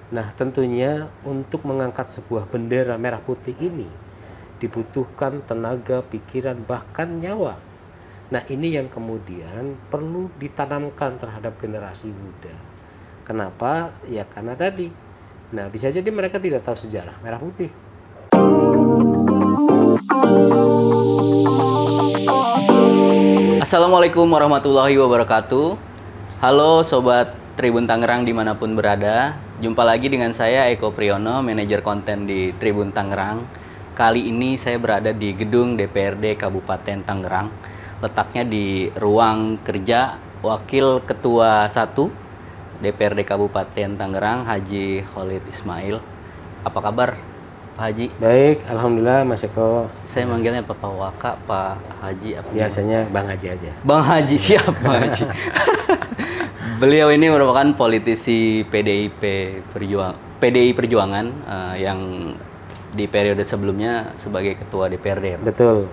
Nah, tentunya untuk mengangkat sebuah bendera merah putih ini dibutuhkan tenaga, pikiran, bahkan nyawa. Nah, ini yang kemudian perlu ditanamkan terhadap generasi muda. Kenapa? Ya karena tadi. Nah, bisa jadi mereka tidak tahu sejarah merah putih. Assalamualaikum warahmatullahi wabarakatuh. Halo Sobat Tribun Tangerang dimanapun berada. Jumpa lagi dengan saya Eko Priyono, manajer konten di Tribun Tangerang. Kali ini saya berada di gedung DPRD Kabupaten Tangerang. Letaknya di ruang kerja Wakil Ketua 1 DPRD Kabupaten Tangerang, Haji Khalid Ismail. Apa kabar Pak Haji? Baik, alhamdulillah Mas Eko. Saya manggilnya Pak Waka, Pak Haji apa? Biasanya Bang Haji aja. Bang Haji, siap Bang Haji. Beliau ini merupakan politisi PDI Perjuangan yang di periode sebelumnya sebagai ketua DPRD. Betul.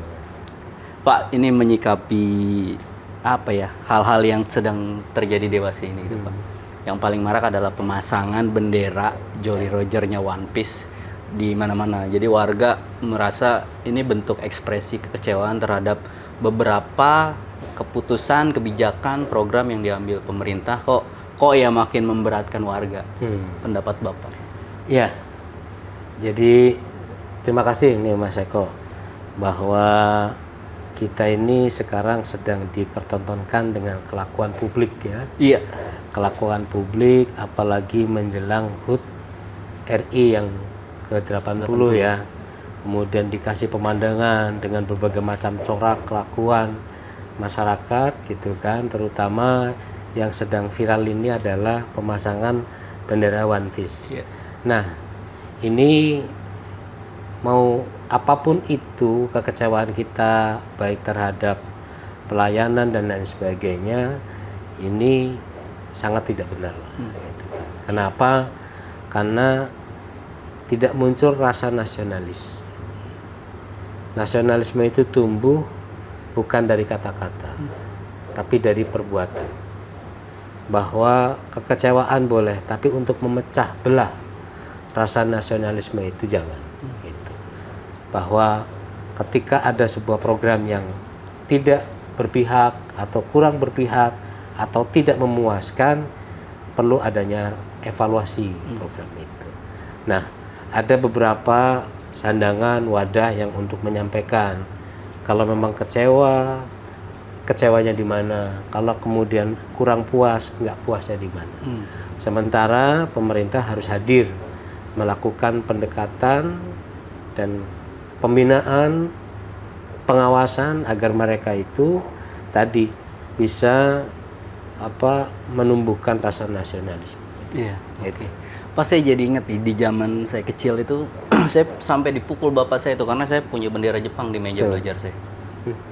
Pak, ini menyikapi apa ya, hal-hal yang sedang terjadi dewasa ini gitu, Pak. Yang paling marak adalah pemasangan bendera Jolly Roger-nya One Piece di mana-mana. Jadi warga merasa ini bentuk ekspresi kekecewaan terhadap beberapa keputusan, kebijakan, program yang diambil pemerintah. Kok ya makin memberatkan warga. Pendapat Bapak? Ya. Jadi terima kasih nih Mas Eko bahwa kita ini sekarang sedang dipertontonkan dengan kelakuan publik ya. Iya. Kelakuan publik apalagi menjelang HUT RI yang ke-80 ya. Kemudian dikasih pemandangan dengan berbagai macam corak kelakuan masyarakat gitu kan, terutama yang sedang viral ini adalah pemasangan bendera One Piece. Yeah. Nah, ini mau apapun itu kekecewaan kita baik terhadap pelayanan dan lain sebagainya, ini sangat tidak benar. Gitu kan. Kenapa? Karena tidak muncul rasa nasionalis. Nasionalisme itu tumbuh bukan dari kata-kata, tapi dari perbuatan. Bahwa kekecewaan boleh, tapi untuk memecah belah rasa nasionalisme itu jangan. Gitu. Bahwa ketika ada sebuah program yang tidak berpihak atau kurang berpihak atau tidak memuaskan, perlu adanya evaluasi program itu. Nah, ada beberapa sandangan wadah yang untuk menyampaikan kalau memang kecewa, kecewanya di mana, kalau kemudian kurang puas, nggak puasnya di mana. Sementara pemerintah harus hadir melakukan pendekatan dan pembinaan, pengawasan agar mereka itu tadi bisa menumbuhkan rasa nasionalisme. Iya. Gitu. Pas saya jadi ingat di zaman saya kecil itu saya sampai dipukul bapak saya itu karena saya punya bendera Jepang di meja belajar saya.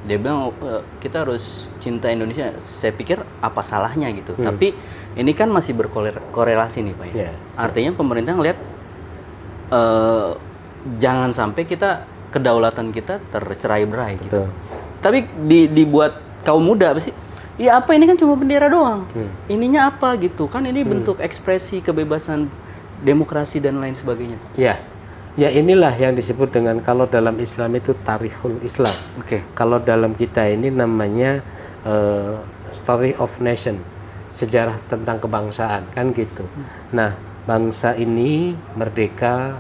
Dia bilang kita harus cinta Indonesia. Saya pikir apa salahnya gitu. Tapi ini kan masih berkorelasi nih Pak ya. Yeah. Artinya pemerintah ngelihat jangan sampai kita kedaulatan kita tercerai-berai gitu. Tapi dibuat kaum muda apa sih? Ya apa ini kan cuma bendera doang. Ininya apa gitu? Kan ini bentuk ekspresi kebebasan demokrasi dan lain sebagainya. Ya. Ya inilah yang disebut dengan kalau dalam Islam itu tarikhul Islam. Oke. Kalau dalam kita ini namanya story of nation, sejarah tentang kebangsaan kan gitu. Nah, bangsa ini merdeka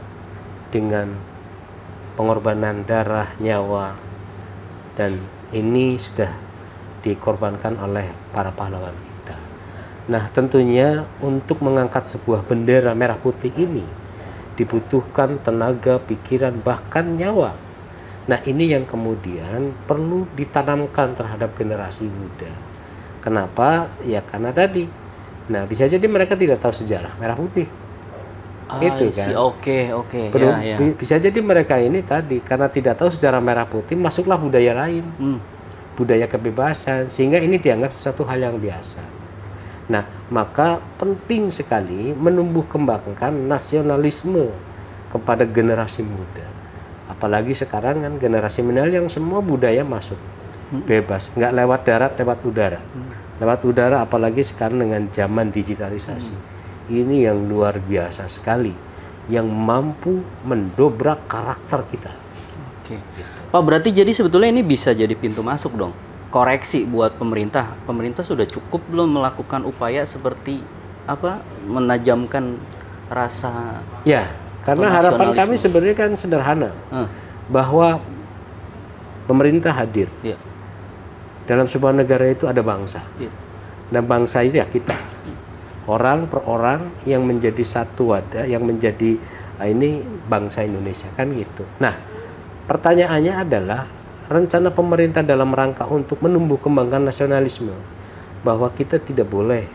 dengan pengorbanan darah, nyawa, dan ini sudah dikorbankan oleh para pahlawan kita. Nah, tentunya untuk mengangkat sebuah bendera merah putih ini dibutuhkan tenaga, pikiran, bahkan nyawa. Nah, ini yang kemudian perlu ditanamkan terhadap generasi muda. Kenapa? Ya karena tadi. Nah, bisa jadi mereka tidak tahu sejarah merah putih. Itu kan. Oke. Ya. Bisa jadi mereka ini tadi karena tidak tahu sejarah merah putih, masuklah budaya lain. Budaya kebebasan, sehingga ini dianggap sesuatu hal yang biasa. Nah, maka penting sekali menumbuh kembangkan nasionalisme kepada generasi muda. Apalagi sekarang kan generasi milenial yang semua budaya masuk bebas, nggak lewat darat, lewat udara. Lewat udara, apalagi sekarang dengan zaman digitalisasi. ini yang luar biasa sekali, yang mampu mendobrak karakter kita. Oke. Pak, berarti jadi sebetulnya ini bisa jadi pintu masuk dong. Koreksi buat pemerintah. Pemerintah sudah cukup belum melakukan upaya seperti menajamkan rasa Ya, karena harapan kami sebenarnya kan sederhana, bahwa pemerintah hadir. Ya. Dalam sebuah negara itu ada bangsa. Ya. Dan bangsa itu ya kita. Orang per orang yang menjadi satu wadah, yang menjadi ini bangsa Indonesia kan gitu. Nah, pertanyaannya adalah rencana pemerintah dalam rangka untuk menumbuh kembangkan nasionalisme, bahwa kita tidak boleh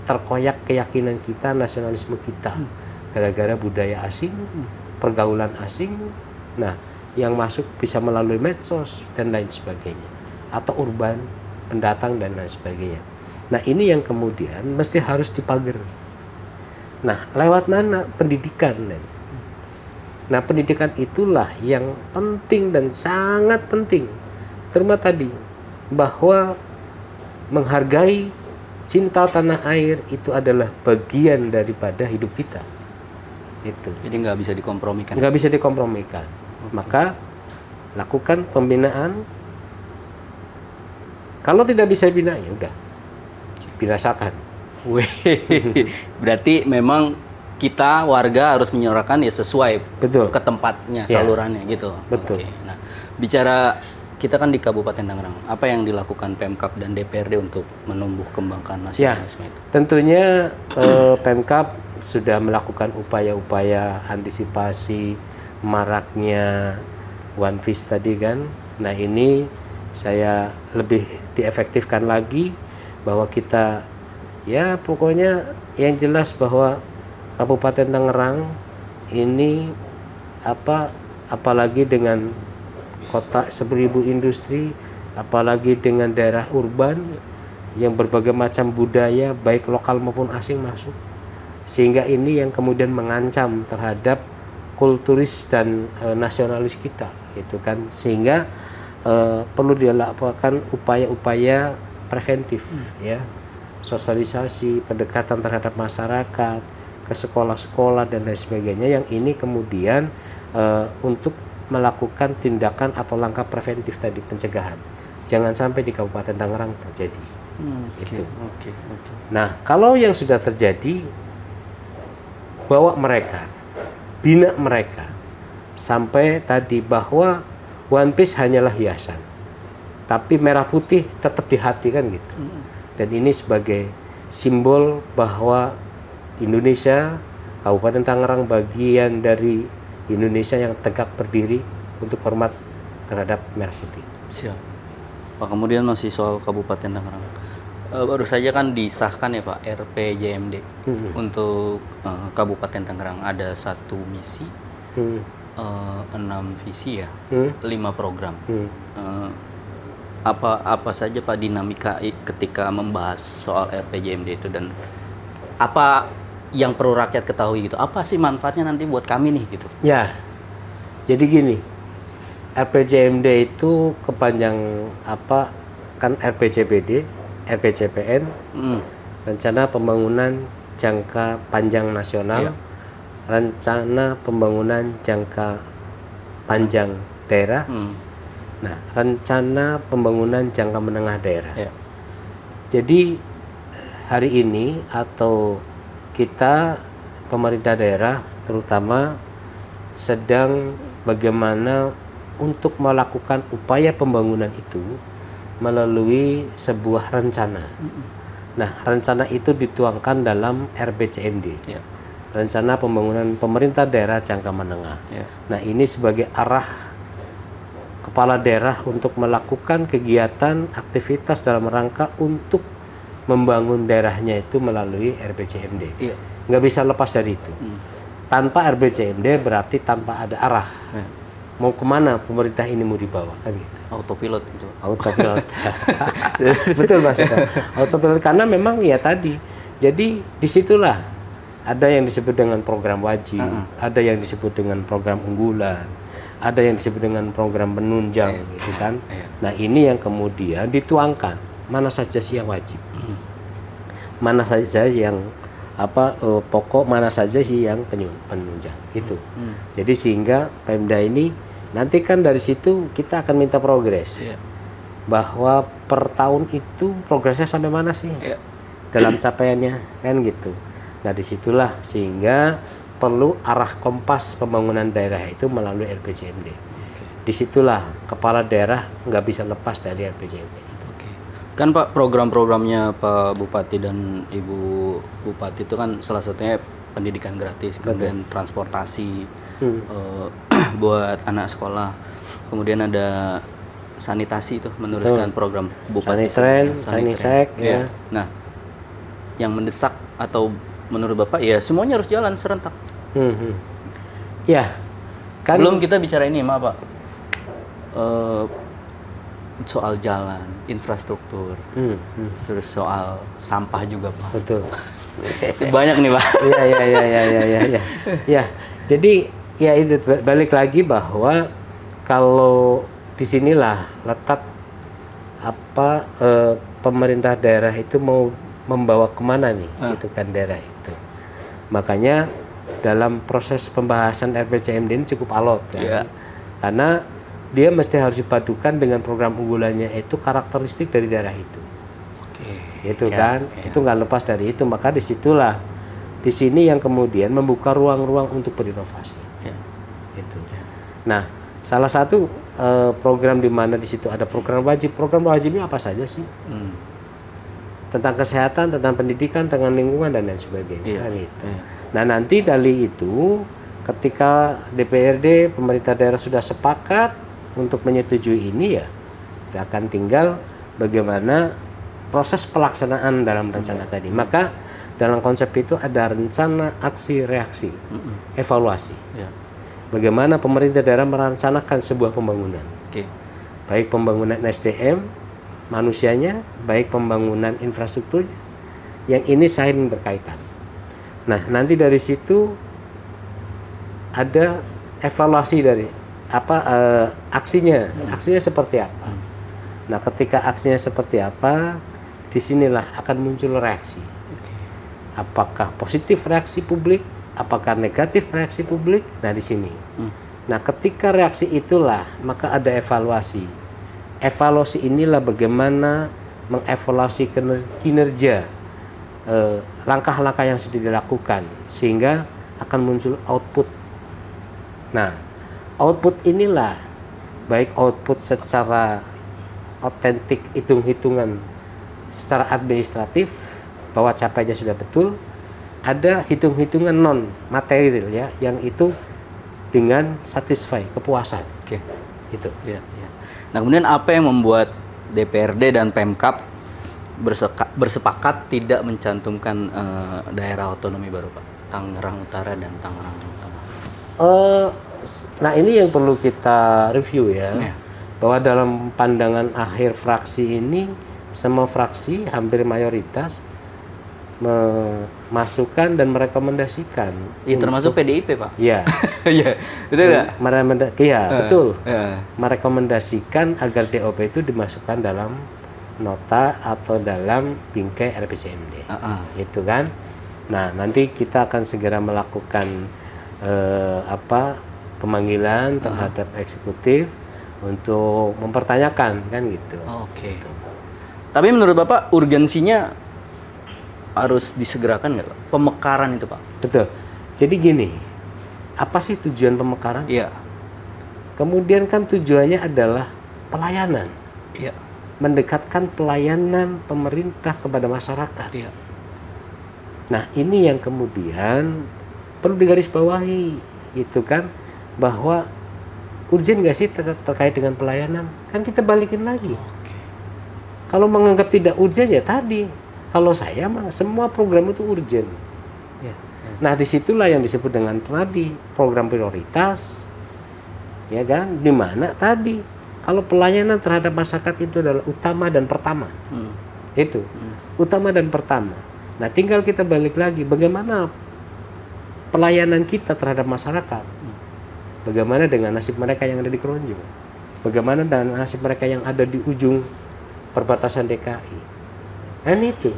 terkoyak keyakinan kita, nasionalisme kita, gara-gara budaya asing, pergaulan asing. Nah, yang masuk bisa melalui medsos dan lain sebagainya, atau urban, pendatang dan lain sebagainya. Nah, ini yang kemudian mesti harus dipagar. Nah, lewat mana? Pendidikan. Nah, pendidikan itulah yang penting dan sangat penting. Terima tadi bahwa menghargai, cinta tanah air itu adalah bagian daripada hidup kita. Itu. Jadi nggak bisa dikompromikan. Nggak bisa dikompromikan. Maka lakukan pembinaan. Kalau tidak bisa bina, ya udah binasakan. Berarti memang kita warga harus menyuarakan ya sesuai Betul. ke tempatnya, Ya. salurannya gitu. Betul. Oke. Nah, bicara kita kan di Kabupaten Tangerang, apa yang dilakukan Pemkab dan DPRD untuk menumbuh kembangkan nasionalisme itu? Tentunya Pemkab sudah melakukan upaya-upaya antisipasi maraknya One Piece tadi kan. Nah, ini saya lebih diefektifkan lagi, bahwa kita ya pokoknya yang jelas bahwa Kabupaten Tangerang ini apalagi dengan kota 1000 industri, apalagi dengan daerah urban yang berbagai macam budaya baik lokal maupun asing masuk, sehingga ini yang kemudian mengancam terhadap kulturis dan nasionalis kita, gitu kan, sehingga perlu dilakukan upaya-upaya preventif, ya, sosialisasi, pendekatan terhadap masyarakat, ke sekolah-sekolah dan lain sebagainya, yang ini kemudian untuk melakukan tindakan atau langkah preventif tadi, pencegahan, jangan sampai di Kabupaten Tangerang terjadi. Gitu. Nah, kalau yang sudah terjadi, bawa mereka, bina mereka, sampai tadi bahwa One Piece hanyalah hiasan, tapi merah putih tetap di hati kan gitu. Dan ini sebagai simbol bahwa Indonesia, Kabupaten Tangerang bagian dari Indonesia yang tegak berdiri untuk hormat terhadap merah putih. Siap. Pak, kemudian masih soal Kabupaten Tangerang. Baru saja kan disahkan ya Pak RPJMD untuk Kabupaten Tangerang, ada 1 misi, 6 visi ya, 5 program. Apa saja Pak dinamika ketika membahas soal RPJMD itu, dan apa yang perlu rakyat ketahui gitu? Apa sih manfaatnya nanti buat kami nih gitu? Ya, jadi gini, RPJMD itu kepanjang apa? Kan RPJPD, RPJPN, Rencana Pembangunan Jangka Panjang Nasional, Rencana Pembangunan Jangka Panjang Daerah. Nah, Rencana Pembangunan Jangka Menengah Daerah. Jadi hari ini atau kita pemerintah daerah terutama sedang bagaimana untuk melakukan upaya pembangunan itu melalui sebuah rencana. Nah, rencana itu dituangkan dalam RPJMD. Rencana Pembangunan Pemerintah Daerah Jangka Menengah. Nah, ini sebagai arah kepala daerah untuk melakukan kegiatan aktivitas dalam rangka untuk membangun daerahnya itu melalui RPJMD. Nggak bisa lepas dari itu. Tanpa RPJMD berarti tanpa ada arah. Mau kemana pemerintah ini mau dibawa kan gitu. Autopilot itu. Autopilot. Betul Mas. Autopilot karena memang ya tadi. Jadi disitulah ada yang disebut dengan program wajib, ada yang disebut dengan program unggulan, ada yang disebut dengan program penunjang, gitu kan. Nah, ini yang kemudian dituangkan mana saja sih yang wajib, mana saja yang pokok mana saja sih yang penunjang itu. Jadi sehingga Pemda ini nanti kan dari situ kita akan minta progres. Bahwa per tahun itu progresnya sampai mana sih dalam capaiannya kan gitu. Nah disitulah sehingga perlu arah kompas pembangunan daerah itu melalui RPJMD. Disitulah kepala daerah nggak bisa lepas dari RPJMD. Kan Pak, program-programnya Pak Bupati dan Ibu Bupati itu kan salah satunya pendidikan gratis, kemudian transportasi buat anak sekolah, kemudian ada sanitasi itu meneruskan program Bupati. Sanitren, Sanisek ya. Nah, yang mendesak atau menurut Bapak ya semuanya harus jalan serentak. Ya, kan belum kita bicara ini, maaf Pak, soal jalan, infrastruktur, terus soal sampah juga Pak. betul. Banyak nih Pak. Ya. Ya, jadi ya itu balik lagi bahwa kalau disinilah letak pemerintah daerah itu mau membawa kemana nih, gitu kan daerah itu. Makanya dalam proses pembahasan RPJMD ini cukup alot kan, karena dia mesti harus dipadukan dengan program unggulannya itu karakteristik dari daerah itu. Itu kan, itu nggak lepas dari itu. Maka disitulah di sini yang kemudian membuka ruang-ruang untuk berinovasi. Gitu. Nah, salah satu program di mana di situ ada program wajib. Program wajibnya apa saja sih? Tentang kesehatan, tentang pendidikan, tentang lingkungan dan lain sebagainya. Kan gitu. Nah, nanti dari itu ketika DPRD pemerintah daerah sudah sepakat untuk menyetujui ini, ya akan tinggal bagaimana proses pelaksanaan dalam rencana tadi. Maka dalam konsep itu ada rencana aksi reaksi, evaluasi. Bagaimana pemerintah daerah merencanakan sebuah pembangunan, baik pembangunan SDM manusianya, baik pembangunan infrastrukturnya, yang ini saling berkaitan. Nah, nanti dari situ ada evaluasi dari aksinya seperti apa. Nah, ketika aksinya seperti apa, disinilah akan muncul reaksi. Apakah positif reaksi publik, apakah negatif reaksi publik? Nah, di sini. Nah, ketika reaksi itulah maka ada evaluasi. Evaluasi inilah bagaimana mengevaluasi kinerja langkah-langkah yang sudah dilakukan sehingga akan muncul output. Nah, output inilah baik output secara otentik, hitung-hitungan secara administratif bahwa capaiannya sudah betul, ada hitung-hitungan non material ya yang itu dengan satisfy, kepuasan. Gitu. Nah, kemudian apa yang membuat DPRD dan Pemkab bersepakat tidak mencantumkan daerah otonomi baru Pak, Tangerang Utara dan Tangerang Tengah? Nah, ini yang perlu kita review ya, bahwa dalam pandangan akhir fraksi ini semua fraksi hampir mayoritas memasukkan dan merekomendasikan. Termasuk PDIP Pak? Iya. Iya, betul nggak? Iya, betul. Merekomendasikan agar DOP itu dimasukkan dalam nota atau dalam bingkai RPJMD. Itu kan. Nah, nanti kita akan segera melakukan pemanggilan terhadap eksekutif untuk mempertanyakan kan gitu. Gitu. Tapi menurut Bapak urgensinya harus disegerakan nggak Pak? Pemekaran itu Pak? Betul. Jadi gini, apa sih tujuan pemekaran? Kemudian kan tujuannya adalah pelayanan. Mendekatkan pelayanan pemerintah kepada masyarakat. Nah, ini yang kemudian perlu digarisbawahi, gitu kan, bahwa urgen nggak sih terkait dengan pelayanan? Kan kita balikin lagi. Kalau menganggap tidak urgen ya tadi, kalau saya mah semua program itu urgen. Nah, disitulah yang disebut dengan tadi program prioritas, ya kan, di mana tadi kalau pelayanan terhadap masyarakat itu adalah utama dan pertama. Itu utama dan pertama. Nah, tinggal kita balik lagi bagaimana pelayanan kita terhadap masyarakat. Bagaimana dengan nasib mereka yang ada di Kronjo? Bagaimana dengan nasib mereka yang ada di ujung perbatasan DKI? Dan itu.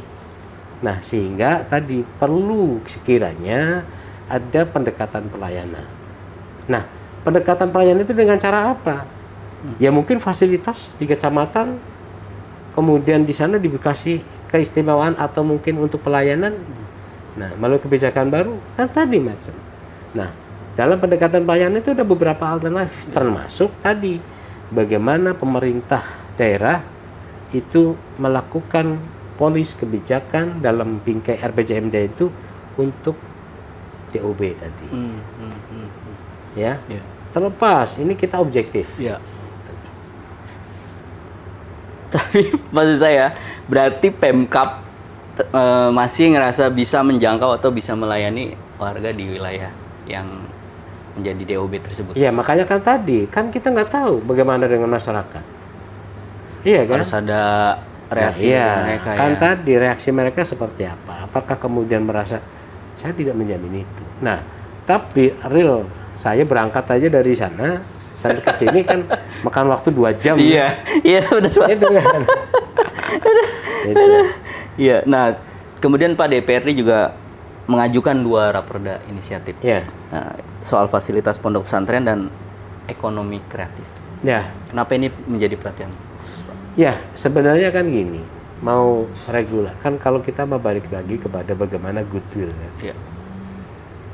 Nah, sehingga tadi perlu sekiranya ada pendekatan pelayanan. Nah, pendekatan pelayanan itu dengan cara apa? Ya mungkin fasilitas di kecamatan, kemudian di sana dikasih keistimewaan atau mungkin untuk pelayanan. Nah, melalui kebijakan baru kan tadi macam. Nah, dalam pendekatan pelayanan itu ada beberapa alternatif, termasuk tadi bagaimana pemerintah daerah itu melakukan polis kebijakan dalam bingkai RPJMD itu untuk DOB tadi. Ya. Terlepas ini kita objektif. Ya. Tapi maksud saya berarti Pemkab masih ngerasa bisa menjangkau atau bisa melayani warga di wilayah yang menjadi DOB tersebut. Iya, makanya kan tadi kan kita nggak tahu bagaimana dengan masyarakat. Iya kan? Harus ada reaksi dari mereka kan ya. tadi reaksi mereka seperti apa? Apakah kemudian merasa saya tidak menjamin itu? Nah, tapi real saya berangkat aja dari sana sampai ke sini kan makan waktu 2 jam. Iya, udah. Itu kan. Itu. Iya, nah kemudian Pak DPRD juga mengajukan 2 raperda inisiatif. Ya. Nah, soal fasilitas pondok pesantren dan ekonomi kreatif. Ya. Kenapa ini menjadi perhatian khusus, Pak? Ya, sebenarnya kan gini, mau regulasi kan kalau kita mau balik lagi kepada bagaimana goodwill ya. Iya.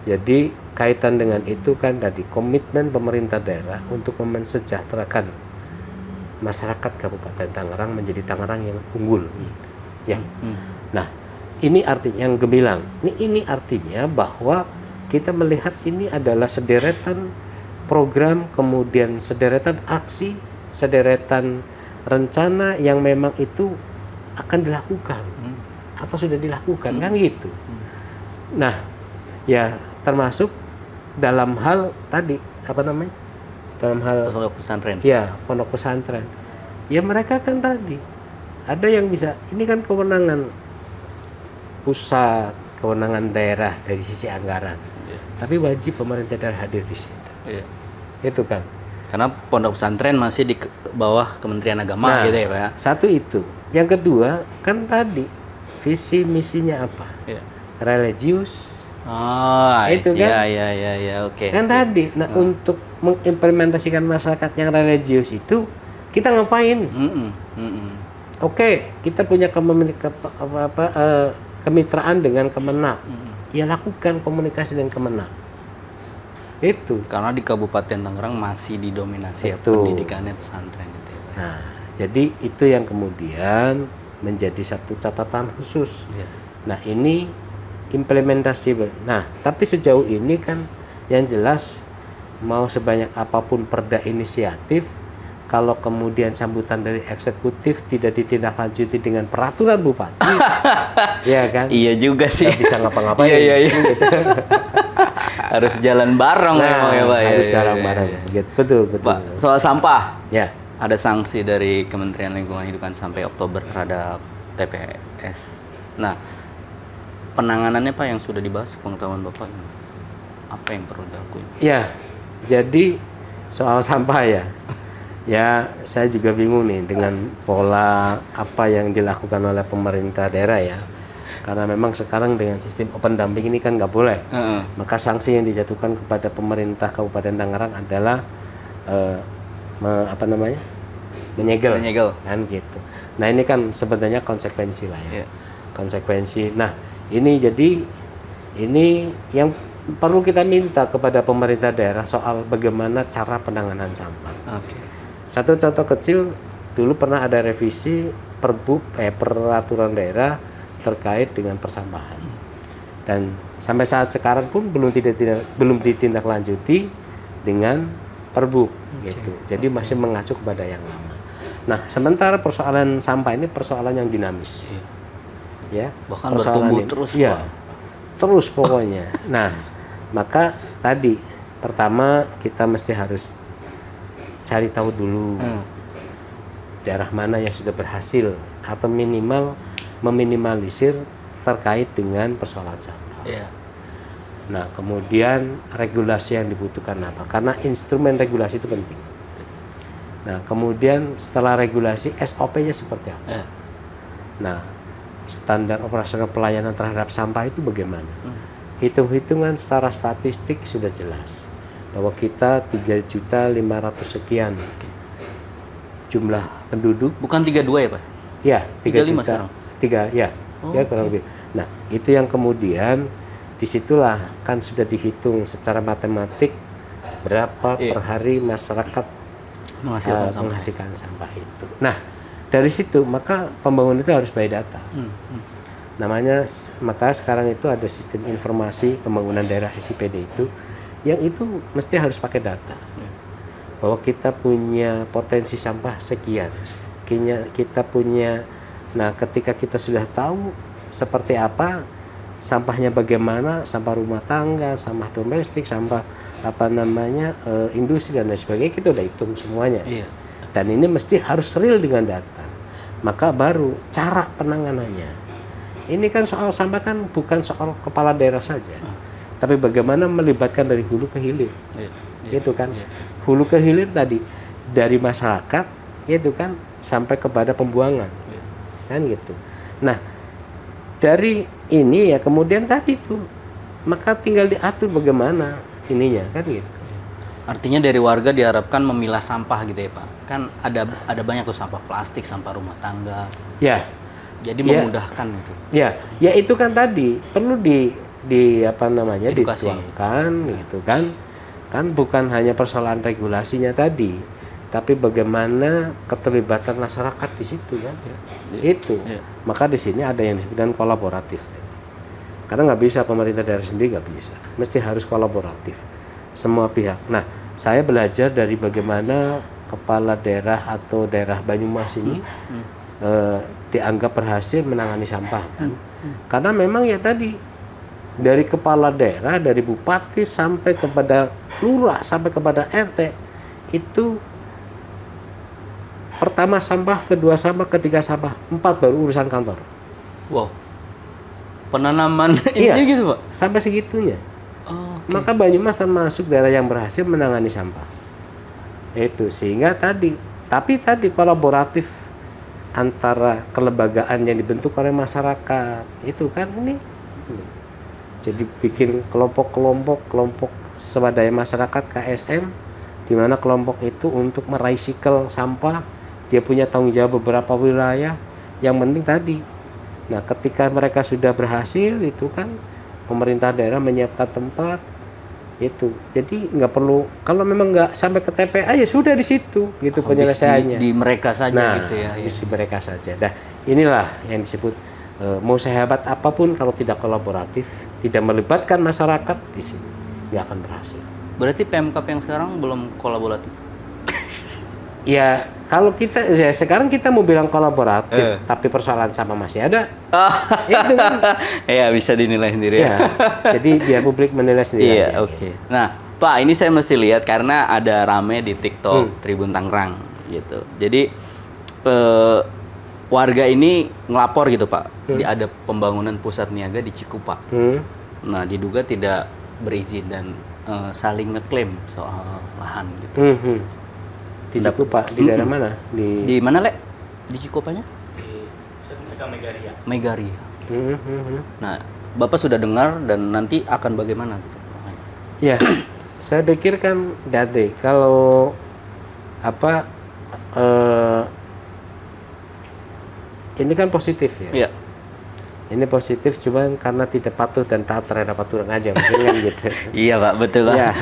Jadi kaitan dengan itu kan tadi komitmen pemerintah daerah untuk mensejahterakan masyarakat Kabupaten Tangerang menjadi Tangerang yang unggul. Ya. Nah, ini artinya yang gemilang. Ini artinya bahwa kita melihat ini adalah sederetan program, kemudian sederetan aksi, sederetan rencana yang memang itu akan dilakukan atau sudah dilakukan kan gitu. Nah, ya termasuk dalam hal tadi apa namanya? Dalam hal Pondok pesantren. ya pondok pesantren. Ya mereka kan tadi ada yang bisa. Ini kan kewenangan pusat, kewenangan daerah dari sisi anggaran. Tapi wajib pemerintah daerah hadir di situ. Iya. Itu kan. Karena pondok pesantren masih di bawah Kementerian Agama gitu ya, Pak ya. Satu itu. Yang kedua kan tadi visi misinya apa? Iya. Religius. Oh, Itu kan? Ya, oke. Kan tadi. Nah, untuk mengimplementasikan masyarakat yang religius itu kita ngapain? Oke, kita punya kemitraan dengan Kemenak. Ya lakukan komunikasi dengan Kemenak. Itu. Karena di Kabupaten Tangerang masih didominasi ya Betul. pendidikannya pesantren gitu ya, Pak. Nah, jadi itu yang kemudian menjadi satu catatan khusus. Iya. Nah, ini implementasi. Nah, tapi sejauh ini kan yang jelas mau sebanyak apapun perda inisiatif, kalau kemudian sambutan dari eksekutif tidak ditindaklanjuti dengan peraturan bupati, ya kan? Iya juga sih. Nggak bisa ngapa-ngapain. Iya. Gitu. Harus jalan bareng memang ya, Pak. harus Iya, jarang iya, bareng. iya. Gitu. Betul. Pak, soal sampah. Ya. Ada sanksi dari Kementerian Lingkungan Hidup kan sampai Oktober terhadap TPS. Nah, penanganannya Pak yang sudah dibahas pengetahuan Bapak apa yang perlu dilakukan? Ya, jadi soal sampah ya. Ya, saya juga bingung nih dengan pola apa yang dilakukan oleh pemerintah daerah ya. Karena memang sekarang dengan sistem open dumping ini kan nggak boleh. Maka sanksi yang dijatuhkan kepada pemerintah Kabupaten Tangerang adalah menyegel. Kan gitu. Nah, ini kan sebenarnya konsekuensi lah ya. Yeah. Konsekuensi. Nah, ini jadi ini yang perlu kita minta kepada pemerintah daerah soal bagaimana cara penanganan sampah. Oke. Satu contoh kecil, dulu pernah ada revisi peraturan daerah terkait dengan persampahan. Dan sampai saat sekarang pun belum ditindaklanjuti dengan Perbup gitu. Jadi masih mengacu kepada yang lama. Nah, sementara persoalan sampah ini persoalan yang dinamis. Ya, Bahkan persoalan bertumbuh ini. terus, Ya, Pak. terus pokoknya. Nah, maka tadi pertama kita mesti harus cari tahu dulu daerah mana yang sudah berhasil atau minimal meminimalisir terkait dengan persoalan sampah. Iya. Nah, kemudian regulasi yang dibutuhkan apa? Karena instrumen regulasi itu penting. Nah, kemudian setelah regulasi SOP-nya seperti apa? Iya. Nah, standar operasional pelayanan terhadap sampah itu bagaimana. Hitung-hitungan secara statistik sudah jelas bahwa kita 3.500.000 sekian jumlah penduduk. Bukan 32 ya Pak? Ya, 3 35 juta. sekarang? 3, ya. Ya kurang lebih. Nah, itu yang kemudian disitulah kan sudah dihitung secara matematik berapa per hari masyarakat menghasilkan sampah itu. Nah, dari situ maka pembangunan itu harus by data. Namanya, maka sekarang itu ada sistem informasi pembangunan daerah SIPD itu, yang itu mesti harus pakai data. Bahwa kita punya potensi sampah sekian, kita punya. Nah, ketika kita sudah tahu seperti apa sampahnya, bagaimana sampah rumah tangga, sampah domestik, sampah industri dan lain sebagainya, kita udah hitung semuanya. Dan ini mesti harus real dengan data. Maka baru cara penanganannya. Ini kan soal sampah kan bukan soal kepala daerah saja, tapi bagaimana melibatkan dari hulu ke hilir. Itu kan. Hulu ke hilir tadi dari masyarakat, itu kan sampai kepada pembuangan. Kan gitu. Nah, dari ini ya kemudian tadi itu maka tinggal diatur bagaimana ininya kan gitu. Artinya dari warga diharapkan memilah sampah gitu ya Pak. Kan ada banyak tuh sampah plastik, sampah rumah tangga. Ya. Jadi memudahkan itu. Ya itu kan tadi perlu Edukasi. dituangkan gitu kan. Kan bukan hanya persoalan regulasinya tadi, tapi bagaimana keterlibatan masyarakat di situ kan. Itu. Maka di sini ada yang disebut dengan kolaboratif. Karena nggak bisa pemerintah daerah sendiri, nggak bisa. Mesti harus kolaboratif semua pihak. Nah, saya belajar dari bagaimana kepala daerah atau daerah Banyumas ini dianggap berhasil menangani sampah kan. Karena memang ya tadi dari kepala daerah, dari bupati sampai kepada lurah sampai kepada RT itu pertama sampah, kedua sampah, ketiga sampah, 4 baru urusan kantor. Wow. Penanaman ini gitu Pak? Sampai segitunya. Okay. Maka Banyumas termasuk daerah yang berhasil menangani sampah. Itu sehingga tapi tadi kolaboratif antara kelembagaan yang dibentuk oleh masyarakat itu kan ini. Jadi bikin kelompok swadaya masyarakat KSM, di mana kelompok itu untuk merecycle sampah, dia punya tanggung jawab beberapa wilayah. Yang penting tadi. Nah, ketika mereka sudah berhasil itu kan pemerintah daerah menyiapkan tempat itu. Jadi nggak perlu, kalau memang nggak sampai ke TPA ya sudah di situ gitu penyelesaiannya. Di mereka saja gitu ya. Di mereka saja. Nah, inilah yang disebut mau sehebat apapun kalau tidak kolaboratif, tidak melibatkan masyarakat di sini nggak akan berhasil. Berarti Pemkab yang sekarang belum kolaboratif? Ya, kalau kita sekarang kita mau bilang kolaboratif, tapi persoalan sama masih ada. Itu kan. Ya, bisa dinilai sendiri ya. Jadi biar publik menilai sendiri. Iya, oke. Nah, Pak, ini saya mesti lihat karena ada rame di TikTok Tribun Tangerang gitu. Jadi warga ini ngelapor gitu Pak, ada pembangunan pusat niaga di Cikupa. Nah, diduga tidak berizin dan saling ngeklaim soal lahan gitu. Di Cikupa, di daerah mana? Di mana, Le? Di Cikupanya? Di pusat Megaria. Megaria. Nah, Bapak sudah dengar dan nanti akan bagaimana? Ya, saya pikir kan Dade, kalau ini kan positif ya. Iya. Ini positif cuman karena tidak patuh dan taat terhadap aturan aja mungkin kan gitu. Iya Pak, betul Pak. Ya.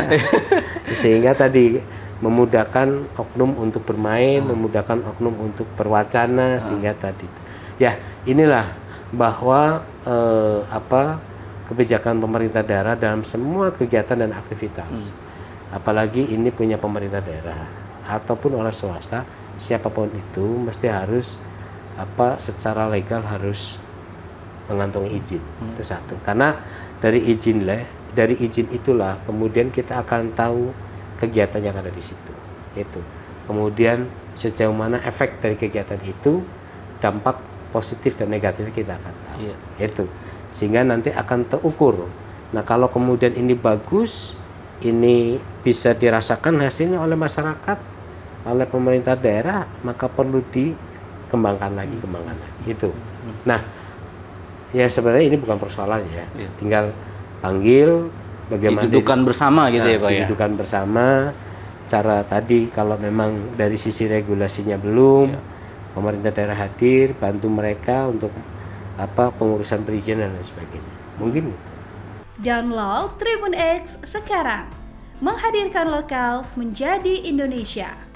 Sehingga tadi memudahkan oknum untuk bermain, memudahkan oknum untuk berwacana sehingga tadi. Ya, inilah bahwa kebijakan pemerintah daerah dalam semua kegiatan dan aktivitas. Apalagi ini punya pemerintah daerah ataupun oleh swasta, siapapun itu mesti harus secara legal harus mengantongi izin. Itu satu. Karena dari izin itulah kemudian kita akan tahu kegiatan yang ada di situ. Itu. Kemudian sejauh mana efek dari kegiatan itu, dampak positif dan negatif kita akan tahu. Iya. Itu. Sehingga nanti akan terukur. Nah, kalau kemudian ini bagus, ini bisa dirasakan hasilnya oleh masyarakat, oleh pemerintah daerah, maka perlu dikembangkan lagi. Itu. Nah, Ya sebenarnya ini bukan persoalan ya. Iya. Tinggal panggil bagaimana Didudukan bersama gitu ya Pak ya. didudukan bersama. Cara tadi kalau memang dari sisi regulasinya belum, pemerintah daerah hadir, bantu mereka untuk pengurusan perizinan dan sebagainya. Mungkin itu. Download Tribun X sekarang. Menghadirkan lokal menjadi Indonesia.